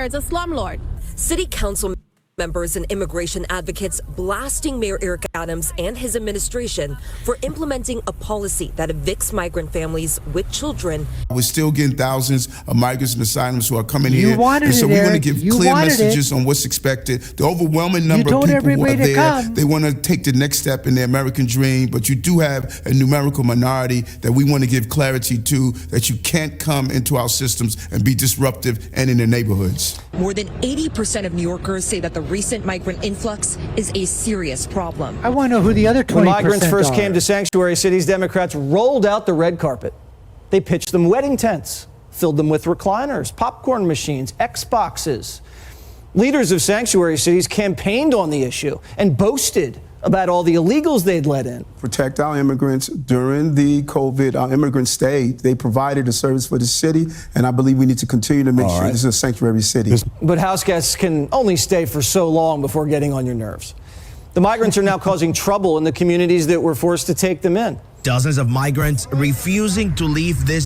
It's a slumlord. City council members and immigration advocates blasting Mayor Eric Adams and his administration for implementing a policy that evicts migrant families with children. We're still getting thousands of migrants and asylums who are coming here. And so we want to give clear messages it. on what's expected. The overwhelming number of people who are there, they want to take the next step in their American dream, but you do have a numerical minority that we want to give clarity to, that you can't come into our systems and be disruptive and in their neighborhoods. More than 80% of New Yorkers say that the recent migrant influx is a serious problem. I want to know who the other 20% When migrants first are. came to sanctuary cities, Democrats rolled out the red carpet. They pitched them wedding tents, filled them with recliners, popcorn machines, Xboxes. Leaders of sanctuary cities campaigned on the issue and boasted about all the illegals they'd let in. Protect our immigrants during the COVID, our immigrants stayed. They provided a service for the city, and I believe we need to continue to make sure this is a sanctuary city. But house guests can only stay for so long before getting on your nerves. The migrants are now causing trouble in the communities that were forced to take them in. Dozens of migrants refusing to leave this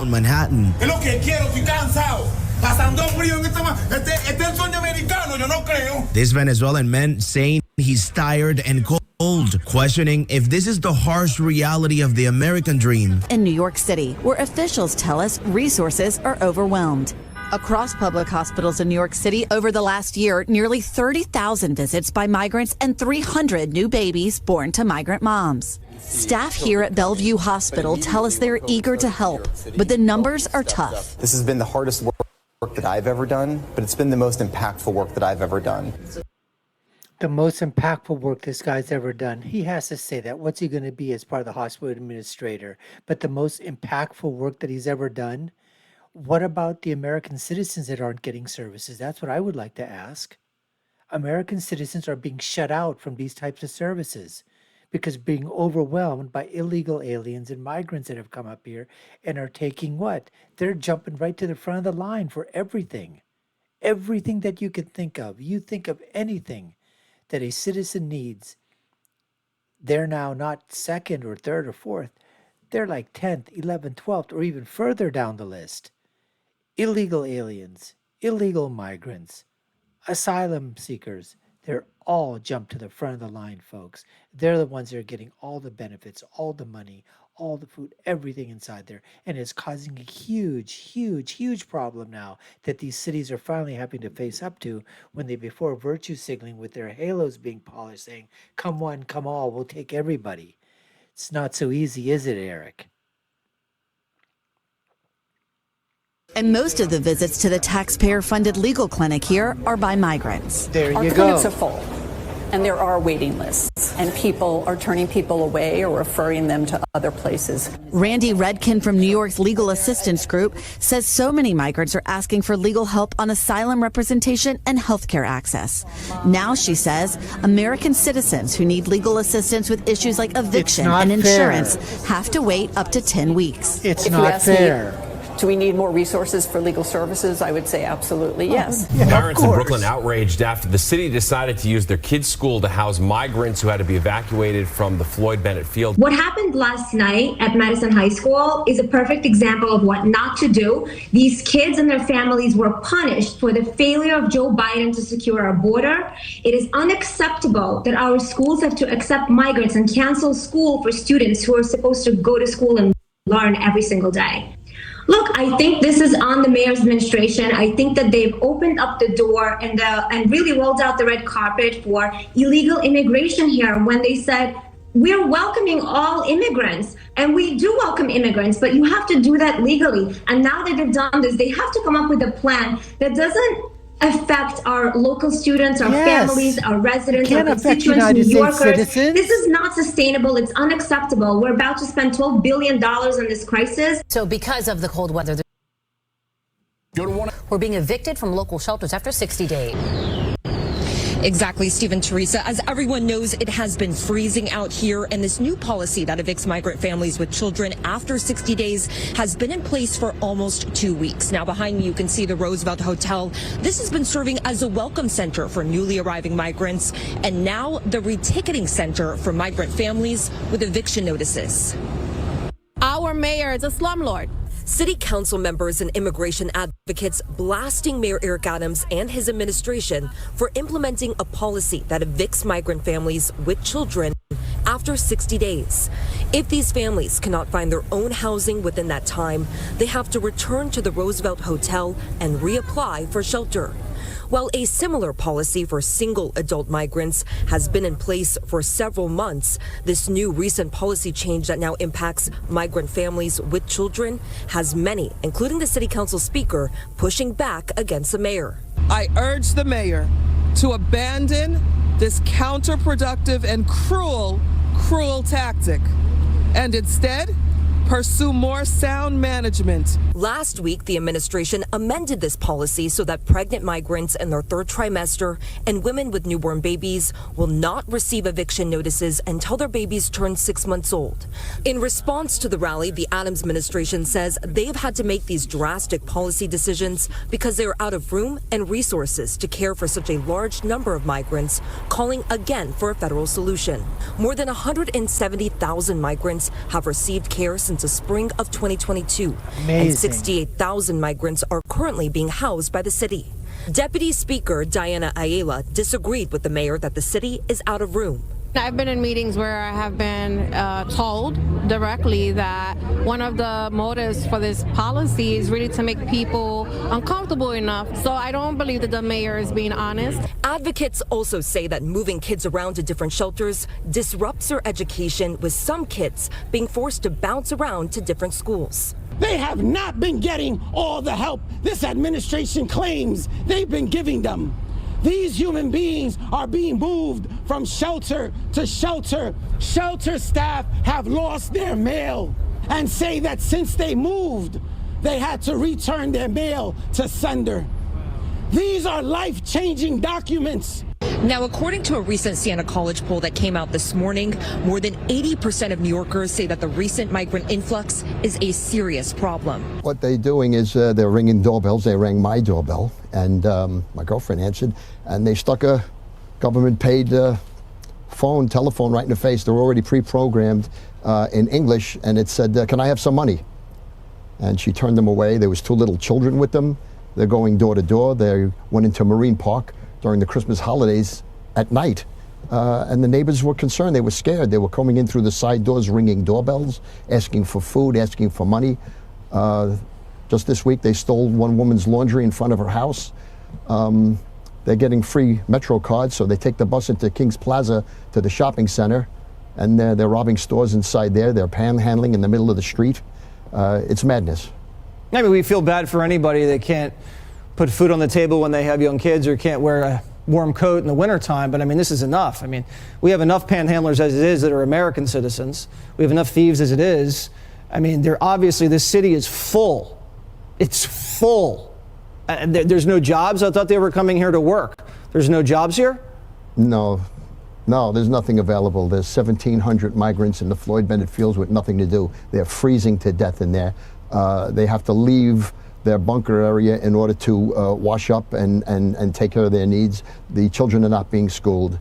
Manhattan. Es lo que quiero, estoy cansado. Pasando frío en este el sueño americano, yo no creo. This Venezuelan man saying he's tired and cold, questioning if this is the harsh reality of the American dream. In New York City, where officials tell us resources are overwhelmed. Across public hospitals in New York City over the last year, nearly 30,000 visits by migrants and 300 new babies born to migrant moms. Staff here at Bellevue Hospital tell us they're eager to help, but the numbers are tough. This has been the hardest work that I've ever done, but it's been the most impactful work that I've ever done. The most impactful work this guy's ever done. He has to say that. What's he going to be as part of the hospital administrator? But the most impactful work that he's ever done? What about the American citizens that aren't getting services? That's what I would like to ask. American citizens are being shut out from these types of services because being overwhelmed by illegal aliens and migrants that have come up here and are taking what? They're jumping right to the front of the line for everything. Everything that you can think of. You think of anything that a citizen needs. They're now not second or third or fourth. They're like 10th, 11th, 12th, or even further down the list. Illegal aliens, illegal migrants, asylum seekers, they're all jumped to the front of the line, folks. They're the ones that are getting all the benefits, all the money, all the food, everything inside there. And it's causing a huge, huge, huge problem now that these cities are finally having to face up to when they before virtue signaling with their halos being polished, saying, come one, come all, we'll take everybody. It's not so easy, is it, Eric? And most of the visits to the taxpayer-funded legal clinic here are by migrants. There you Our go. clinics are full, and there are waiting lists, and people are turning people away or referring them to other places. Randy Redkin from New York's Legal Assistance Group says so many migrants are asking for legal help on asylum representation and healthcare access. Now, she says, American citizens who need legal assistance with issues like eviction and insurance have to wait up to 10 weeks. It's not fair. Do we need more resources for legal services? I would say absolutely yes. Parents in Brooklyn outraged after the city decided to use their kids' school to house migrants who had to be evacuated from the Floyd Bennett field. What happened last night at Madison High School is a perfect example of what not to do. These kids and their families were punished for the failure of Joe Biden to secure our border. It is unacceptable that our schools have to accept migrants and cancel school for students who are supposed to go to school and learn every single day. Look, I think this is on the mayor's administration. I think that they've opened up the door and really rolled out the red carpet for illegal immigration here when they said, we're welcoming all immigrants, and we do welcome immigrants, but you have to do that legally. And now that they've done this, they have to come up with a plan that doesn't affect our local students, our families, our residents, our constituents, New Yorkers. This is not sustainable. It's unacceptable. We're about to spend $12 billion on this crisis. So because of the cold weather, we're being evicted from local shelters after 60 days. Exactly, Stephen, Teresa. As everyone knows, it has been freezing out here, and this new policy that evicts migrant families with children after 60 days has been in place for almost 2 weeks. Now, behind me, you can see the Roosevelt Hotel. This has been serving as a welcome center for newly arriving migrants, and now the reticketing center for migrant families with eviction notices. Our mayor is a slumlord. City council members and immigration advocates blasting Mayor Eric Adams and his administration for implementing a policy that evicts migrant families with children after 60 days. If these families cannot find their own housing within that time, they have to return to the Roosevelt Hotel and reapply for shelter. While a similar policy for single adult migrants has been in place for several months, this new recent policy change that now impacts migrant families with children has many, including the city council speaker, pushing back against the mayor. I urge the mayor to abandon this counterproductive and cruel tactic and instead pursue more sound management. Last week, the administration amended this policy so that pregnant migrants in their third trimester and women with newborn babies will not receive eviction notices until their babies turn 6 months old. In response to the rally, the Adams administration says they've had to make these drastic policy decisions because they are out of room and resources to care for such a large number of migrants, calling again for a federal solution. More than 170,000 migrants have received care since the spring of 2022. Amazing. And 68,000 migrants are currently being housed by the city. Deputy Speaker Diana Ayala disagreed with the mayor that the city is out of room. I've been in meetings where I have been told directly that one of the motives for this policy is really to make people uncomfortable enough. So I don't believe that the mayor is being honest. Advocates also say that moving kids around to different shelters disrupts their education, with some kids being forced to bounce around to different schools. They have not been getting all the help this administration claims they've been giving them. These human beings are being moved from shelter to shelter. Shelter staff have lost their mail and say that since they moved, they had to return their mail to sender. These are life-changing documents. Now, according to a recent Siena College poll that came out this morning, more than 80% of New Yorkers say that the recent migrant influx is a serious problem. What they're doing is they're ringing doorbells. They rang my doorbell, and my girlfriend answered, and they stuck a government-paid telephone right in the face. They're already pre-programmed in English, and it said, "Can I have some money?" And she turned them away. There was 2 little children with them. They're going door to door. They went into Marine Park during the Christmas holidays at night. And the neighbors were concerned. They were scared. They were coming in through the side doors, ringing doorbells, asking for food, asking for money. Just this week, they stole one woman's laundry in front of her house. They're getting free Metro cards, so they take the bus into Kings Plaza to the shopping center, and they're robbing stores inside there. They're panhandling in the middle of the street. It's madness. I mean, we feel bad for anybody that can't put food on the table when they have young kids or can't wear a warm coat in the wintertime, but I mean, this is enough. I mean, we have enough panhandlers as it is that are American citizens. We have enough thieves as it is. I mean, this city is full. It's full. There's no jobs. I thought they were coming here to work. There's no jobs here? No, there's nothing available. There's 1,700 migrants in the Floyd Bennett fields with nothing to do. They're freezing to death in there. They have to leave their bunker area in order to wash up and take care of their needs. The children are not being schooled.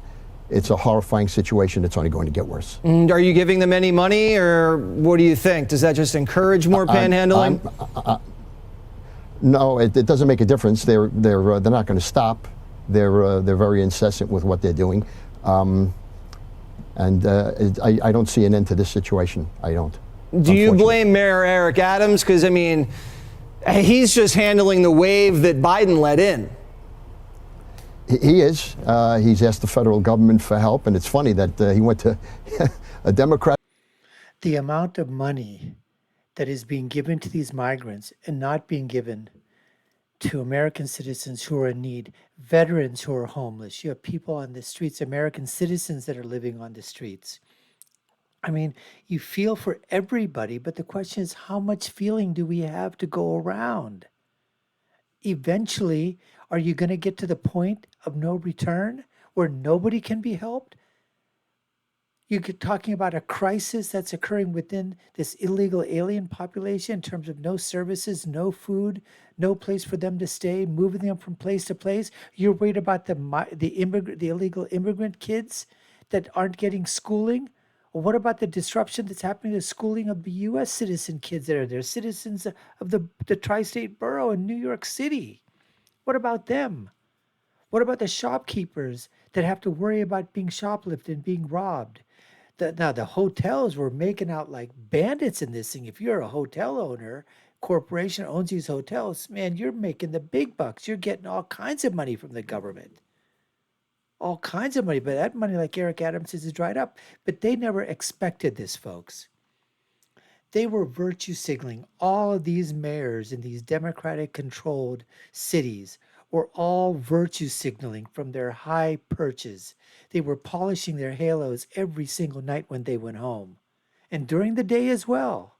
It's a horrifying situation. It's only going to get worse. Are you giving them any money, or what do you think? Does that just encourage more panhandling? No, it doesn't make a difference. They're not going to stop. They're very incessant with what they're doing, and I don't see an end to this situation. I don't. Do you blame Mayor Eric Adams? Because I mean, he's just handling the wave that Biden let in. He is. He's asked the federal government for help, and it's funny that he went to a Democrat. The amount of money that is being given to these migrants and not being given to American citizens who are in need, veterans who are homeless. You have people on the streets, American citizens that are living on the streets. I mean, you feel for everybody, but the question is, how much feeling do we have to go around? Eventually, are you going to get to the point of no return where nobody can be helped? You're talking about a crisis that's occurring within this illegal alien population in terms of no services, no food, no place for them to stay, moving them from place to place. You're worried about the illegal immigrant kids that aren't getting schooling. Well, what about the disruption that's happening to the schooling of the U.S. citizen kids that are there, citizens of the tri-state borough in New York City? What about them? What about the shopkeepers that have to worry about being shoplifted and being robbed? Now, the hotels were making out like bandits in this thing. If you're a hotel owner, corporation owns these hotels, man, you're making the big bucks. You're getting all kinds of money from the government. All kinds of money. But that money, like Eric Adams says, is dried up. But they never expected this, folks. They were virtue signaling. All of these mayors in these Democratic-controlled cities were all virtue signaling from their high perches. They were polishing their halos every single night when they went home, and during the day as well.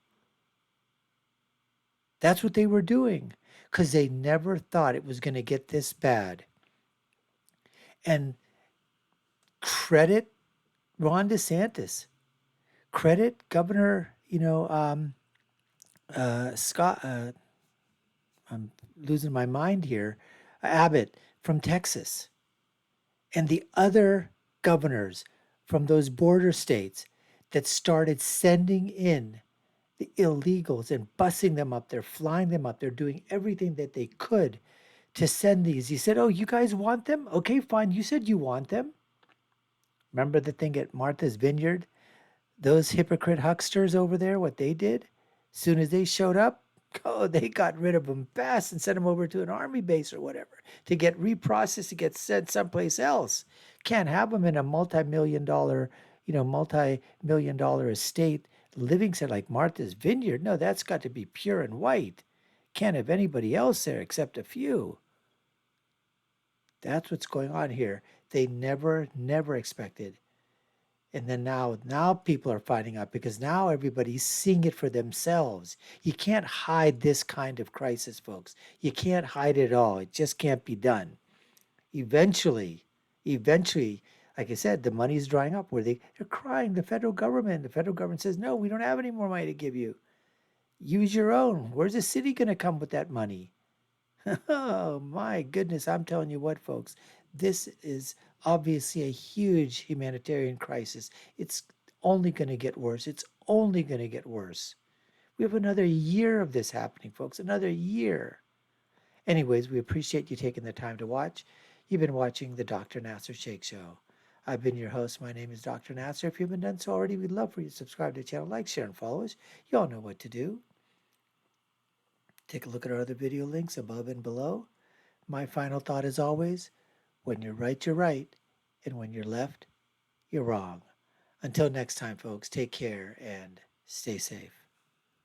That's what they were doing, because they never thought it was going to get this bad. And credit Ron DeSantis, credit Governor, Scott, I'm losing my mind here, Abbott from Texas, and the other governors from those border states that started sending in the illegals and busing them up there, flying them up there, doing everything that they could to send these. He said, oh, you guys want them? Okay, fine. You said you want them. Remember the thing at Martha's Vineyard? Those hypocrite hucksters over there, what they did? As soon as they showed up, they got rid of them fast and sent them over to an army base or whatever to get reprocessed, to get sent someplace else. Can't have them in a multi-million dollar estate living center like Martha's Vineyard. No, that's got to be pure and white. Can't have anybody else there except a few. That's what's going on here. They never expected. And then now people are finding out, because now everybody's seeing it for themselves. You can't hide this kind of crisis, folks. You can't hide it all. It just can't be done. Eventually, like I said, the money's drying up where they're crying. The federal government says, no, we don't have any more money to give you. Use your own. Where's the city going to come with that money? Oh, my goodness. I'm telling you what, folks, this is obviously a huge humanitarian crisis. It's only going to get worse. It's only going to get worse. We have another year of this happening, folks, another year. Anyways, we appreciate you taking the time to watch. You've been watching the Dr. Nassar Sheikh Show. I've been your host. My name is Dr. Nassar. If you haven't done so already, we'd love for you to subscribe to the channel, like, share, and follow us. You all know what to do. Take a look at our other video links above and below. My final thought is always, when you're right, you're right. And when you're left, you're wrong. Until next time, folks, take care and stay safe.